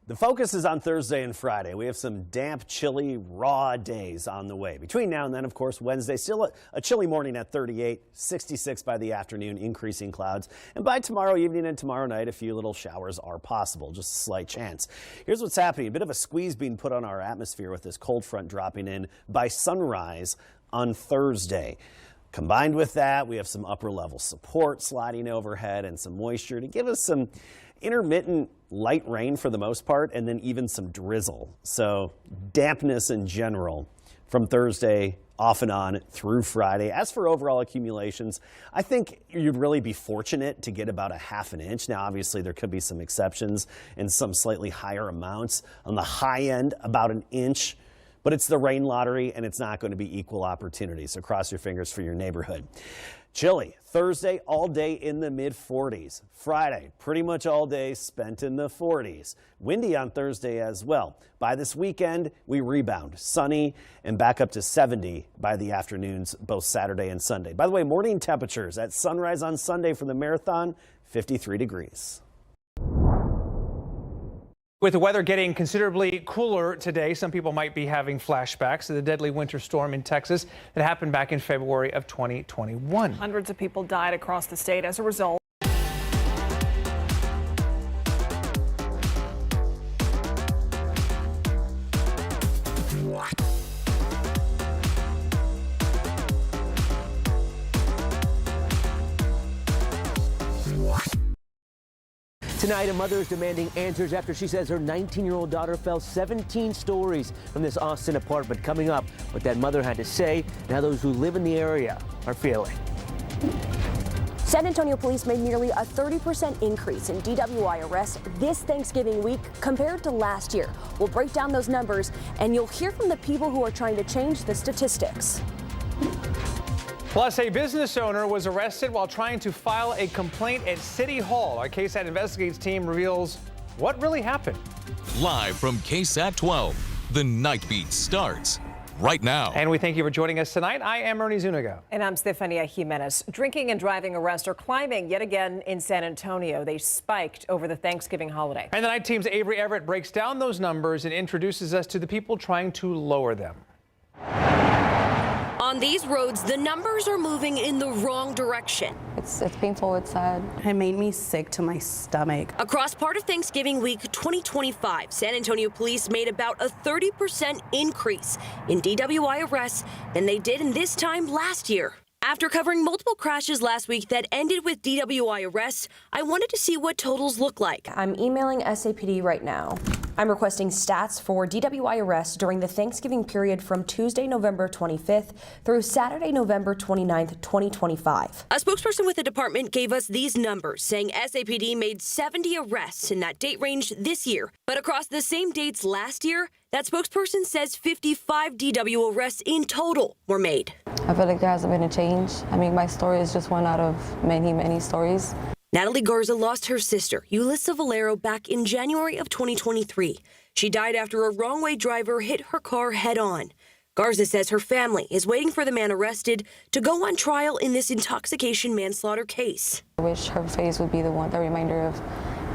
The focus is on Thursday and Friday. We have some damp, chilly, raw days on the way. Between now and then, of course, Wednesday, still a chilly morning at 38, 66 by the afternoon, increasing clouds. And by tomorrow evening and tomorrow night, a few little showers are possible, just a slight chance. Here's what's happening. A bit of a squeeze being put on our atmosphere with this cold front dropping in by sunrise on Thursday. Combined with that, we have some upper level support sliding overhead and some moisture to give us some intermittent light rain for the most part, and then even some drizzle. So dampness in general from Thursday off and on through Friday. As for overall accumulations, I think you'd really be fortunate to get about a ½ inch. Now, obviously, there could be some exceptions and some slightly higher amounts. On the high end, about an inch. But it's the rain lottery, and it's not going to be equal opportunity. So cross your fingers for your neighborhood. Chilly Thursday, all day in the mid-40s. Friday, pretty much all day spent in the 40s. Windy on Thursday as well. By this weekend, we rebound. Sunny and back up to 70 by the afternoons, both Saturday and Sunday. By the way, morning temperatures at sunrise on Sunday for the marathon, 53 degrees. With the weather getting considerably cooler today, some people might be having flashbacks to the deadly winter storm in Texas that happened back in February of 2021. Hundreds of people died across the state as a result. Tonight, a mother is demanding answers after she says her 19-year-old daughter fell 17 stories from this Austin apartment. Coming up, what that mother had to say and how those who live in the area are feeling. San Antonio police made nearly a 30% increase in DWI arrests this Thanksgiving week compared to last year. We'll break down those numbers, and you'll hear from the people who are trying to change the statistics. Plus, a business owner was arrested while trying to file a complaint at City Hall. Our KSAT Investigates team reveals what really happened. Live from KSAT 12, the Nightbeat starts right now. And we thank you for joining us tonight. I am Ernie Zuniga. And I'm Stefania Jimenez. Drinking and driving arrests are climbing yet again in San Antonio. They spiked over the Thanksgiving holiday. And the night team's Avery Everett breaks down those numbers and introduces us to the people trying to lower them. On these roads, the numbers are moving in the wrong direction. It's painful, it's sad. It made me sick to my stomach. Across part of Thanksgiving week 2025, San Antonio police made about a 30% increase in DWI arrests than they did in this time last year. After covering multiple crashes last week that ended with DWI arrests, I wanted to see what totals look like. I'm emailing SAPD right now. I'm requesting stats for DWI arrests during the Thanksgiving period from Tuesday, November 25th through Saturday, November 29th, 2025. A spokesperson with the department gave us these numbers, saying SAPD made 70 arrests in that date range this year. But across the same dates last year, that spokesperson says 55 DW arrests in total were made. I feel like there hasn't been a change. I mean, my story is just one out of many, many stories. Natalie Garza lost her sister, Yulissa Valero, back in January of 2023. She died after a wrong-way driver hit her car head-on. Garza says her family is waiting for the man arrested to go on trial in this intoxication manslaughter case. I wish her face would be the reminder of,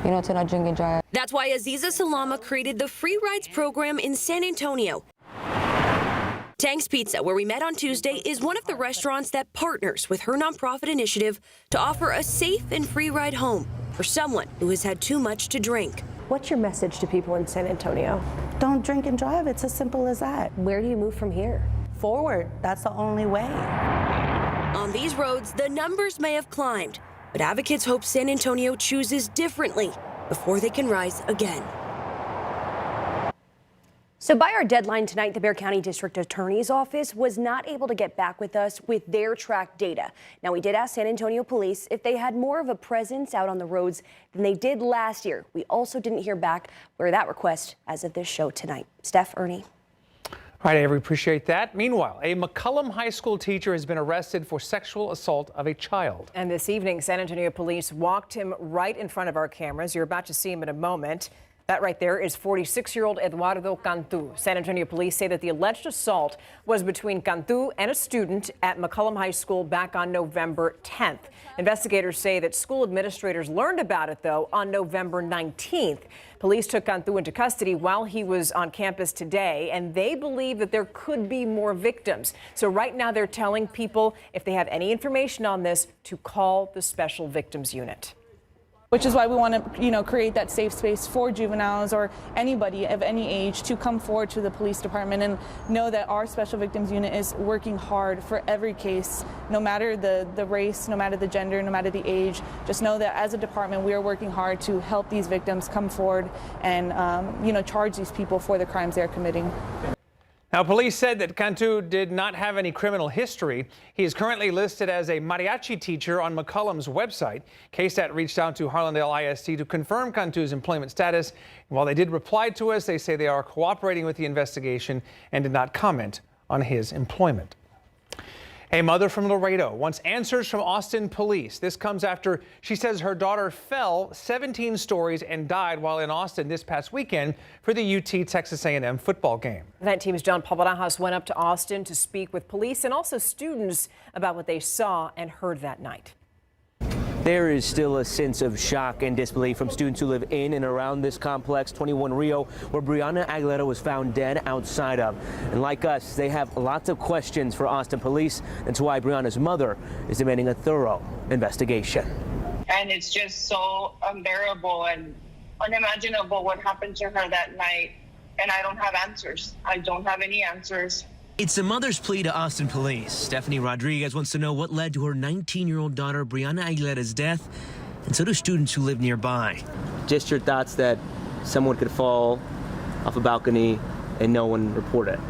to not drink and drive. That's why Aziza Salama created the Free Rides program in San Antonio. Tang's Pizza, where we met on Tuesday, is one of the restaurants that partners with her nonprofit initiative to offer a safe and free ride home for someone who has had too much to drink. What's your message to people in San Antonio? Don't drink and drive. It's as simple as that. Where do you move from here? Forward. That's the only way. On these roads, the numbers may have climbed, but advocates hope San Antonio chooses differently before they can rise again. So by our deadline tonight, the Bexar County District Attorney's Office was not able to get back with us with their track data. Now, we did ask San Antonio Police if they had more of a presence out on the roads than they did last year. We also didn't hear back where that request as of this show tonight. Steph, Ernie. All right, Avery, appreciate that. Meanwhile, a McCullum High School teacher has been arrested for sexual assault of a child. And this evening, San Antonio police walked him right in front of our cameras. You're about to see him in a moment. That right there is 46-year-old Eduardo Cantu. San Antonio police say that the alleged assault was between Cantu and a student at McCollum High School back on November 10th. Investigators say that school administrators learned about it, though, on November 19th. Police took Cantu into custody while he was on campus today, and they believe that there could be more victims. So right now they're telling people, if they have any information on this, to call the Special Victims Unit. Which is why we want to, create that safe space for juveniles or anybody of any age to come forward to the police department and know that our Special Victims Unit is working hard for every case, no matter the race, no matter the gender, no matter the age. Just know that as a department, we are working hard to help these victims come forward and, charge these people for the crimes they're committing. Now, police said that Cantu did not have any criminal history. He is currently listed as a mariachi teacher on McCollum's website. KSAT reached out to Harlandale ISD to confirm Cantu's employment status. And while they did reply to us, they say they are cooperating with the investigation and did not comment on his employment. A mother from Laredo wants answers from Austin police. This comes after she says her daughter fell 17 stories and died while in Austin this past weekend for the UT Texas A&M football game. That team's John Paul Barajas went up to Austin to speak with police and also students about what they saw and heard that night. There is still a sense of shock and disbelief from students who live in and around this complex, 21 Rio, where Brianna Aguilera was found dead outside of. And like us, they have lots of questions for Austin police. That's why Brianna's mother is demanding a thorough investigation. And it's just so unbearable and unimaginable what happened to her that night. And I don't have answers. I don't have any answers. It's the mother's plea to Austin police. Stephanie Rodriguez wants to know what led to her 19-year-old daughter Brianna Aguilera's death, and so do students who live nearby. Just your thoughts that someone could fall off a balcony and no one report it.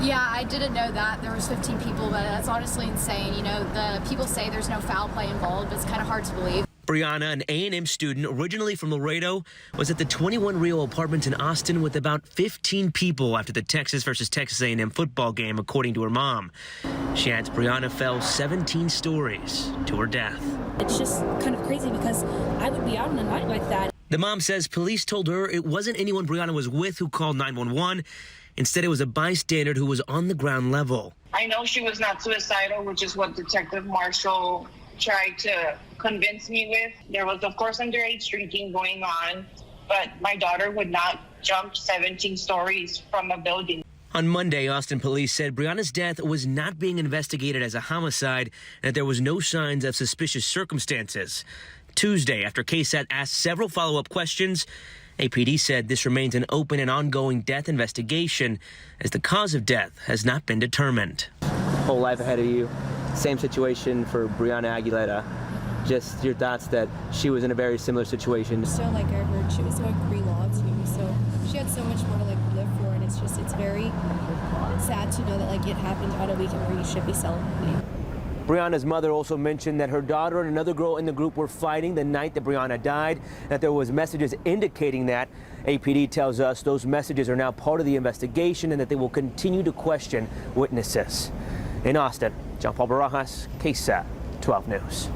Yeah, I didn't know that. There was 15 people, but that's honestly insane. The people say there's no foul play involved, but it's kind of hard to believe. Brianna, an A&M student originally from Laredo, was at the 21 Rio apartment in Austin with about 15 people after the Texas versus Texas A&M football game, according to her mom. She adds Brianna fell 17 stories to her death. It's just kind of crazy because I would be out on a night like that. The mom says police told her it wasn't anyone Brianna was with who called 911. Instead, it was a bystander who was on the ground level. I know she was not suicidal, which is what Detective Marshall tried to convince me with. There was, of course, underage drinking going on, but my daughter would not jump 17 stories from a building. On Monday, Austin police said Brianna's death was not being investigated as a homicide and that there was no signs of suspicious circumstances. Tuesday, after KSAT asked several follow-up questions, APD said this remains an open and ongoing death investigation as the cause of death has not been determined. Whole life ahead of you. Same situation for Brianna Aguilera. Just your thoughts that she was in a very similar situation. So like I heard, she was like 3 law too, so she had so much more to live for, and it's very sad to know that it happened on a weekend where you should be celebrating. Brianna's mother also mentioned that her daughter and another girl in the group were fighting the night that Brianna died, that there was messages indicating that. APD tells us those messages are now part of the investigation and that they will continue to question witnesses. In Austin, John Paul Barajas, KSAT 12 News.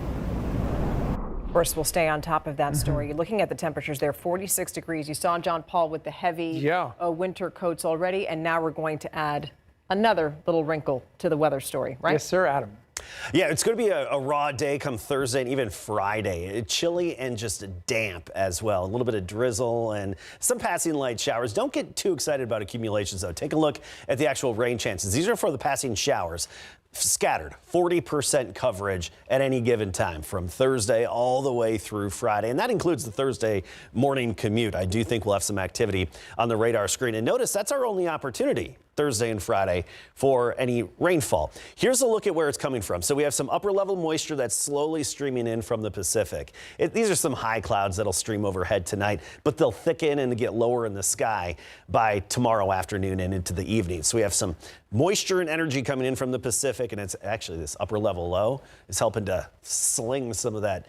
Of course, we'll stay on top of that story. Looking at the temperatures there, 46 degrees. You saw John Paul with the heavy winter coats already, and now we're going to add another little wrinkle to the weather story, right? Yes, sir, Adam. Yeah, it's going to be a raw day come Thursday and even Friday. Chilly and just damp as well. A little bit of drizzle and some passing light showers. Don't get too excited about accumulations, though. Take a look at the actual rain chances. These are for the passing showers. Scattered, 40% coverage at any given time from Thursday all the way through Friday. And that includes the Thursday morning commute. I do think we'll have some activity on the radar screen. And notice that's our only opportunity, Thursday and Friday, for any rainfall. Here's a look at where it's coming from. So we have some upper level moisture that's slowly streaming in from the Pacific. These are some high clouds that'll stream overhead tonight, but they'll thicken and get lower in the sky by tomorrow afternoon and into the evening. So we have some moisture and energy coming in from the Pacific, and it's actually this upper level low is helping to sling some of that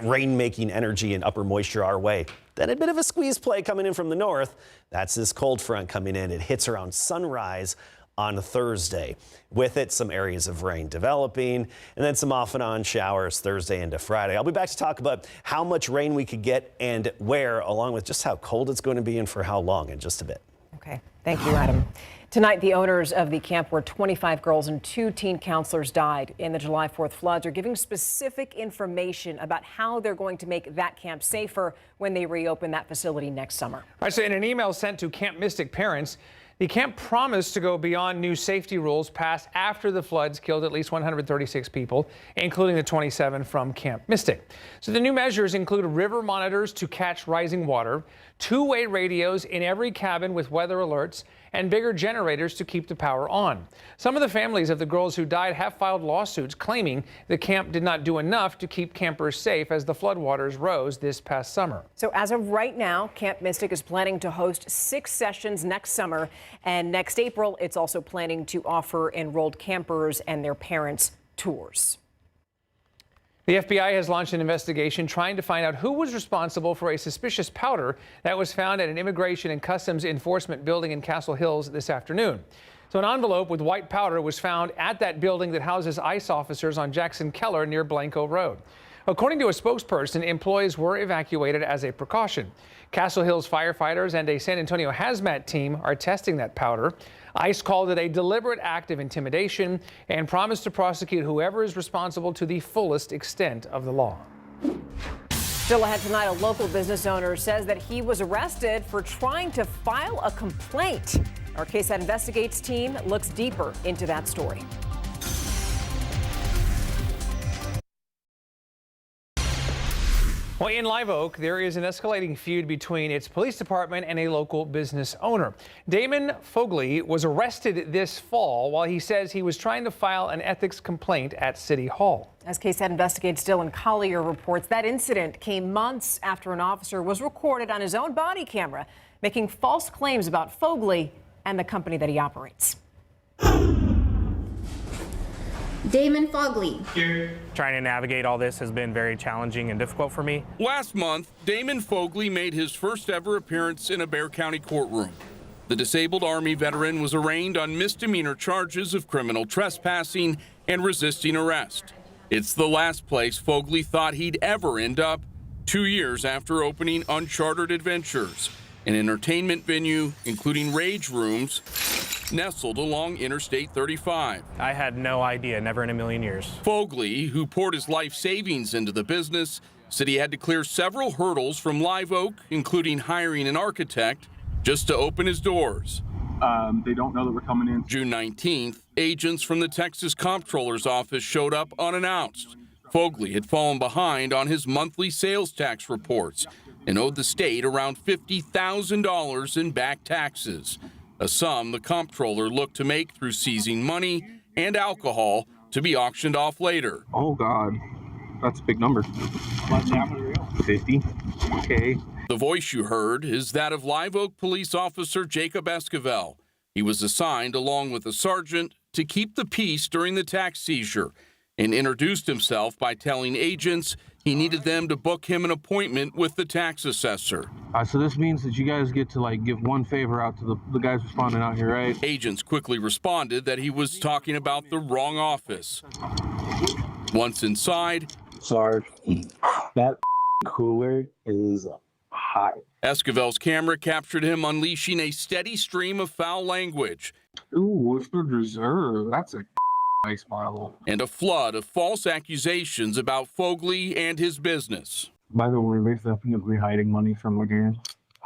rain-making energy and upper moisture our way. Then a bit of a squeeze play coming in from the north. That's this cold front coming in. It hits around sunrise on Thursday. With it, some areas of rain developing, and then some off and on showers Thursday into Friday. I'll be back to talk about how much rain we could get and where, along with just how cold it's going to be and for how long in just a bit. Okay, thank you, Adam. Tonight, the owners of the camp where 25 girls and 2 teen counselors died in the July 4th floods are giving specific information about how they're going to make that camp safer when they reopen that facility next summer. All right, so in an email sent to Camp Mystic parents, the camp promised to go beyond new safety rules passed after the floods killed at least 136 people, including the 27 from Camp Mystic. So the new measures include river monitors to catch rising water, 2-way radios in every cabin with weather alerts, and bigger generators to keep the power on. Some of the families of the girls who died have filed lawsuits claiming the camp did not do enough to keep campers safe as the floodwaters rose this past summer. So as of right now, Camp Mystic is planning to host 6 sessions next summer, and next April, it's also planning to offer enrolled campers and their parents tours. The FBI has launched an investigation trying to find out who was responsible for a suspicious powder that was found at an Immigration and Customs Enforcement building in Castle Hills this afternoon. So an envelope with white powder was found at that building that houses ICE officers on Jackson Keller near Blanco Road. According to a spokesperson, employees were evacuated as a precaution. Castle Hills firefighters and a San Antonio hazmat team are testing that powder. ICE called it a deliberate act of intimidation and promised to prosecute whoever is responsible to the fullest extent of the law. Still ahead tonight, a local business owner says that he was arrested for trying to file a complaint. Our KSAT Investigates team looks deeper into that story. Well, in Live Oak, there is an escalating feud between its police department and a local business owner. Damon Fogley was arrested this fall while he says he was trying to file an ethics complaint at City Hall. As KSAT Investigates Dylan Collier reports, that incident came months after an officer was recorded on his own body camera making false claims about Fogley and the company that he operates. Damon Fogley. Trying to navigate all this has been very challenging and difficult for me. Last month, Damon Fogley made his first ever appearance in a Bexar County courtroom. The disabled Army veteran was arraigned on misdemeanor charges of criminal trespassing and resisting arrest. It's the last place Fogley thought he'd ever end up 2 years after opening Uncharted Adventures, an entertainment venue including rage rooms nestled along Interstate 35. I had no idea, never in a million years. Fogley, who poured his life savings into the business, said he had to clear several hurdles from Live Oak, including hiring an architect, just to open his doors. They don't know that we're coming in. June 19th, agents from the Texas Comptroller's office showed up unannounced. Fogley had fallen behind on his monthly sales tax reports and owed the state around $50,000 in back taxes, a sum the comptroller looked to make through seizing money and alcohol to be auctioned off later. Oh, God. That's a big number. 50. Okay. The voice you heard is that of Live Oak Police Officer Jacob Esquivel. He was assigned, along with a sergeant, to keep the peace during the tax seizure and introduced himself by telling agents he needed them to book him an appointment with the tax assessor. So this means that you guys get to give one favor out to the guys responding out here, right? Agents quickly responded that he was talking about the wrong office. Once inside, Sarge, that cooler is hot. Esquivel's camera captured him unleashing a steady stream of foul language. Ooh, Woodford Reserve. That's a nice model. And a flood of false accusations about Fogley and his business. By the way, we're definitely going to be hiding money from Lagoon.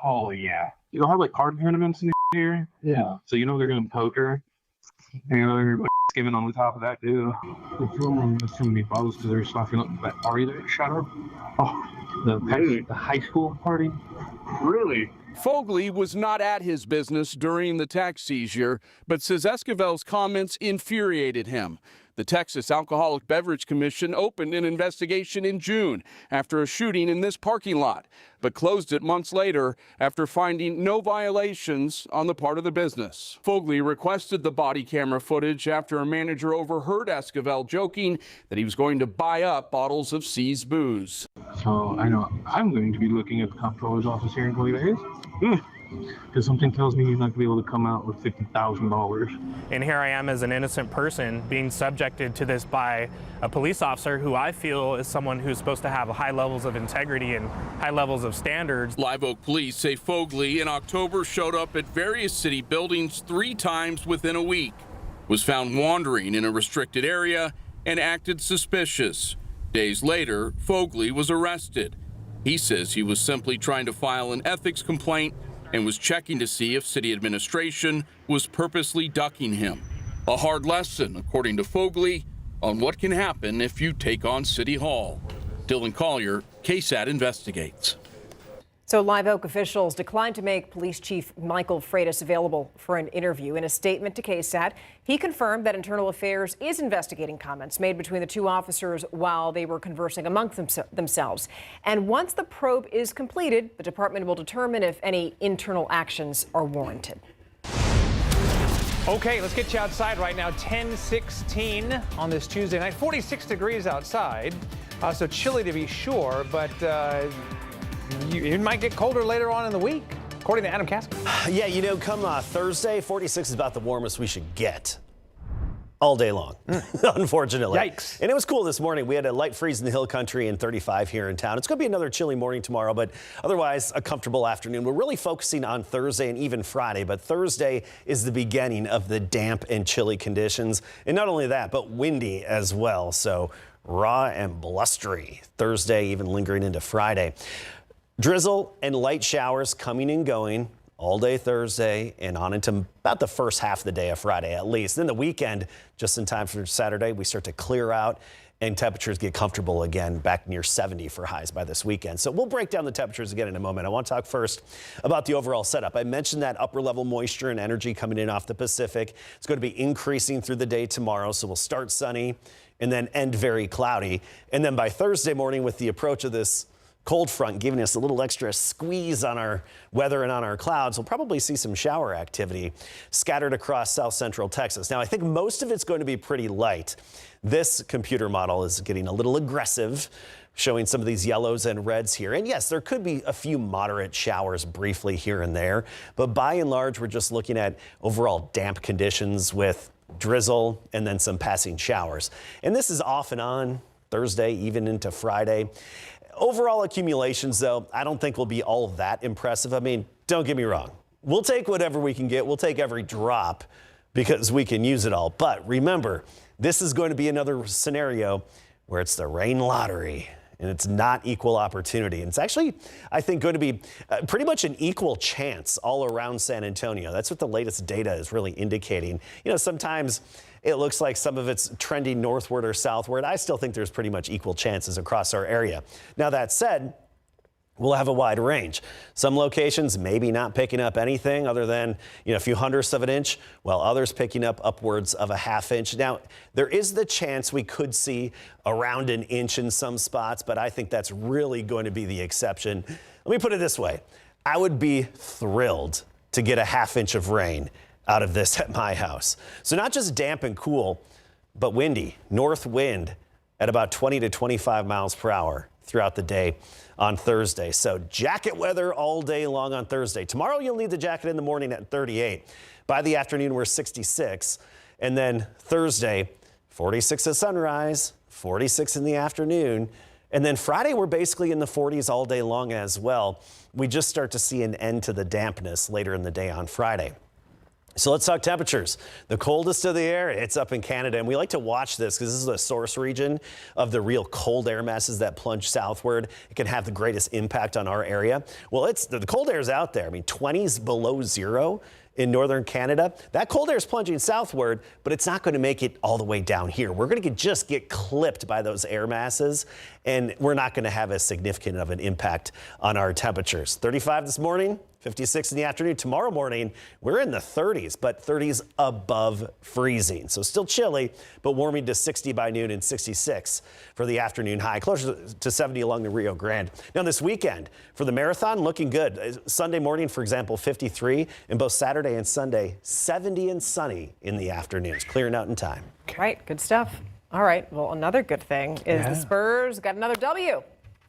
Oh, yeah. You don't have card tournaments in here? Yeah. So you know they're doing poker? And they're skimming on the top of that, too. There's too many bottles because they're stuffing up that party that shut up. Oh, the high school party? Really? Fogley was not at his business during the tax seizure, but says Esquivel's comments infuriated him. The Texas Alcoholic Beverage Commission opened an investigation in June after a shooting in this parking lot, but closed it months later after finding no violations on the part of the business. Fogley requested the body camera footage after a manager overheard Esquivel joking that he was going to buy up bottles of seized booze. So I know I'm going to be looking at the comptroller's office here in 20 days. Because something tells me he's not going to be able to come out with $50,000. And here I am as an innocent person being subjected to this by a police officer who I feel is someone who's supposed to have high levels of integrity and high levels of standards. Live Oak police say Fogley in October showed up at various city buildings 3 times within a week, was found wandering in a restricted area, and acted suspicious. Days later, Fogley was arrested. He says he was simply trying to file an ethics complaint and was checking to see if city administration was purposely ducking him. A hard lesson, according to Fogley, on what can happen if you take on City Hall. Dylan Collier, KSAT investigates. So Live Oak officials declined to make Police Chief Michael Freitas available for an interview. In a statement to KSAT, he confirmed that Internal Affairs is investigating comments made between the 2 officers while they were conversing amongst themselves. And once the probe is completed, the department will determine if any internal actions are warranted. Okay, let's get you outside right now. 10:16 on this Tuesday night. 46 degrees outside, so chilly to be sure, but it might get colder later on in the week, according to Adam Caskey. Yeah, you know, come Thursday, 46 is about the warmest we should get all day long, unfortunately. Yikes. And it was cool this morning. We had a light freeze in the hill country and 35 here in town. It's going to be another chilly morning tomorrow, but otherwise a comfortable afternoon. We're really focusing on Thursday and even Friday, but Thursday is the beginning of the damp and chilly conditions. And not only that, but windy as well. So raw and blustery Thursday, even lingering into Friday. Drizzle and light showers coming and going all day Thursday and on into about the first half of the day of Friday at least. Then the weekend, just in time for Saturday, we start to clear out and temperatures get comfortable again, back near 70 for highs by this weekend. So we'll break down the temperatures again in a moment. I want to talk first about the overall setup. I mentioned that upper level moisture and energy coming in off the Pacific. It's going to be increasing through the day tomorrow. So we'll start sunny and then end very cloudy. And then by Thursday morning, with the approach of this cold front giving us a little extra squeeze on our weather and on our clouds, we'll probably see some shower activity scattered across south central Texas. Now, I think most of it's going to be pretty light. This computer model is getting a little aggressive, showing some of these yellows and reds here. And yes, there could be a few moderate showers briefly here and there, but by and large, we're just looking at overall damp conditions with drizzle and then some passing showers. And this is off and on Thursday, even into Friday. Overall accumulations, though, I don't think will be all that impressive. I mean, don't get me wrong. We'll take whatever we can get. We'll take every drop because we can use it all. But remember, this is going to be another scenario where it's the rain lottery and it's not equal opportunity. And it's actually, I think, going to be pretty much an equal chance all around San Antonio. That's what the latest data is really indicating. You know, sometimes it looks like some of it's trending northward or southward. I still think there's pretty much equal chances across our area. Now, that said, we'll have a wide range. Some locations maybe not picking up anything other than, a few hundredths of an inch, while others picking up upwards of a half inch. Now, there is the chance we could see around an inch in some spots, but I think that's really going to be the exception. Let me put it this way. I would be thrilled to get a half inch of rain out of this at my house. So not just damp and cool, but windy, north wind at about 20 to 25 miles per hour throughout the day on Thursday. So jacket weather all day long on Thursday. Tomorrow you'll need the jacket in the morning at 38. By the afternoon we're 66. And then Thursday, 46 at sunrise, 46 in the afternoon. And then Friday we're basically in the 40s all day long as well. We just start to see an end to the dampness later in the day on Friday. So let's talk temperatures. The coldest of the air, it's up in Canada, and we like to watch this because this is the source region of the real cold air masses that plunge southward. It can have the greatest impact on our area. Well, the cold air is out there. I mean, 20s below zero in northern Canada. That cold air is plunging southward, but it's not going to make it all the way down here. We're going to just get clipped by those air masses, and we're not going to have as significant of an impact on our temperatures. 35 this morning, 56 in the afternoon. Tomorrow morning, we're in the 30s, but 30s above freezing. So still chilly, but warming to 60 by noon and 66 for the afternoon high, closer to 70 along the Rio Grande. Now this weekend for the marathon, looking good. Sunday morning, for example, 53, and both Saturday and Sunday, 70 and sunny in the afternoons, clearing out in time. Right, good stuff. All right, well, another good thing is the Spurs got another W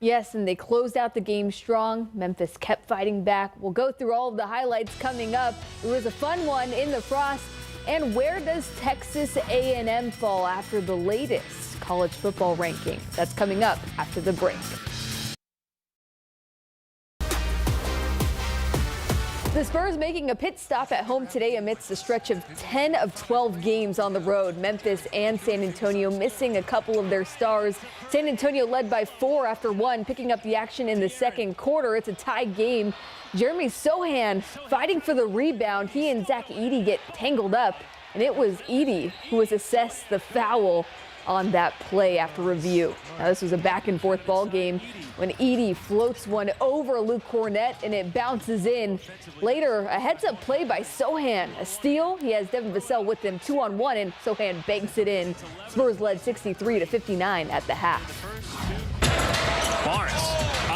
Yes, and they closed out the game strong. Memphis kept fighting back. We'll go through all of the highlights coming up. It was a fun one in the frost. And where does Texas A&M fall after the latest college football ranking? That's coming up after the break. The Spurs making a pit stop at home today amidst a stretch of 10 of 12 games on the road. Memphis and San Antonio missing a couple of their stars. San Antonio led by 4 after 1, picking up the action in the second quarter. It's a tie game. Jeremy Sohan fighting for the rebound. He and Zach Edey get tangled up, and it was Edey who was assessed the foul on that play after review. Now, this was a back-and-forth ball game when Edey floats one over Luke Cornett and it bounces in. Later, a heads-up play by Sohan. A steal. He has Devin Vassell with him 2-on-1, and Sohan banks it in. Spurs led 63-59 at the half. Barnes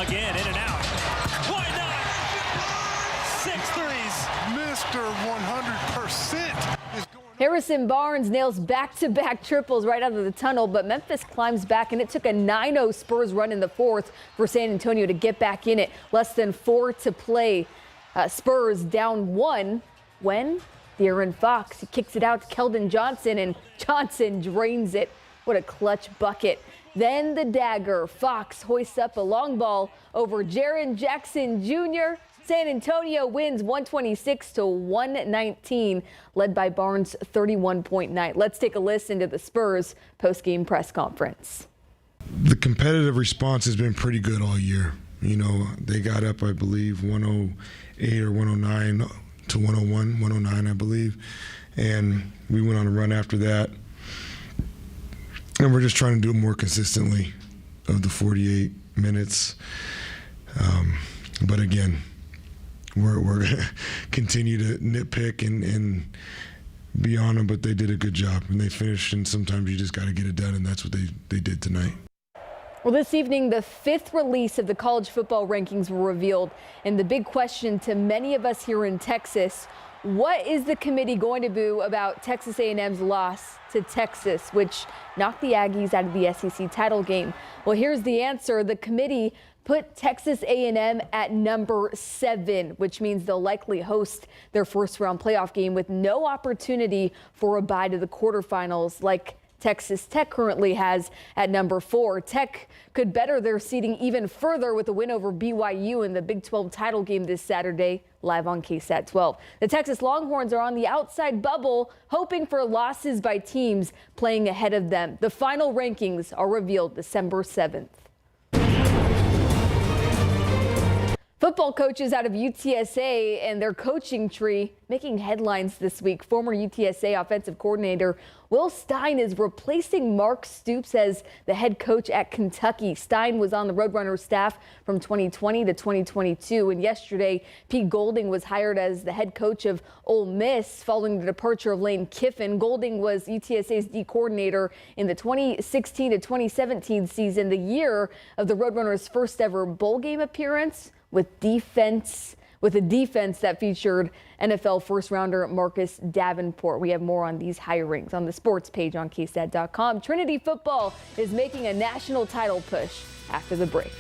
again in and out. Why not? 6 threes. Mr. 100% is going. Harrison Barnes nails back-to-back triples right out of the tunnel, but Memphis climbs back, and it took a 9-0 Spurs run in the fourth for San Antonio to get back in it. Less than 4 to play. Spurs down 1 when De'Aaron Fox, he kicks it out to Keldon Johnson, and Johnson drains it. What a clutch bucket. Then the dagger. Fox hoists up a long ball over Jaren Jackson Jr. San Antonio wins 126-119, led by Barnes' 31-point night. Let's take a listen to the Spurs post-game press conference. The competitive response has been pretty good all year. You know, they got up, I believe, 108 or 109 to 101, 109, I believe. And we went on a run after that. And we're just trying to do it more consistently of the 48 minutes. But again, we're going to continue to nitpick and be on them, but they did a good job. And they finished, and sometimes you just got to get it done, and that's what they did tonight. Well, this evening, the 5th release of the college football rankings were revealed. And the big question to many of us here in Texas, what is the committee going to do about Texas A&M's loss to Texas, which knocked the Aggies out of the SEC title game? Well, here's the answer. The committee put Texas A&M at number 7, which means they'll likely host their first-round playoff game with no opportunity for a bye to the quarterfinals like Texas Tech currently has at number 4. Tech could better their seeding even further with a win over BYU in the Big 12 title game this Saturday, live on KSAT 12. The Texas Longhorns are on the outside bubble, hoping for losses by teams playing ahead of them. The final rankings are revealed December 7th. Football coaches out of UTSA and their coaching tree making headlines this week. Former UTSA offensive coordinator Will Stein is replacing Mark Stoops as the head coach at Kentucky. Stein was on the Roadrunners staff from 2020 to 2022, and yesterday Pete Golding was hired as the head coach of Ole Miss following the departure of Lane Kiffin. Golding was UTSA's D coordinator in the 2016 to 2017 season, the year of the Roadrunners' first ever bowl game appearance with a defense that featured NFL first-rounder Marcus Davenport. We have more on these hirings on the sports page on KSAT.com. Trinity football is making a national title push after the break.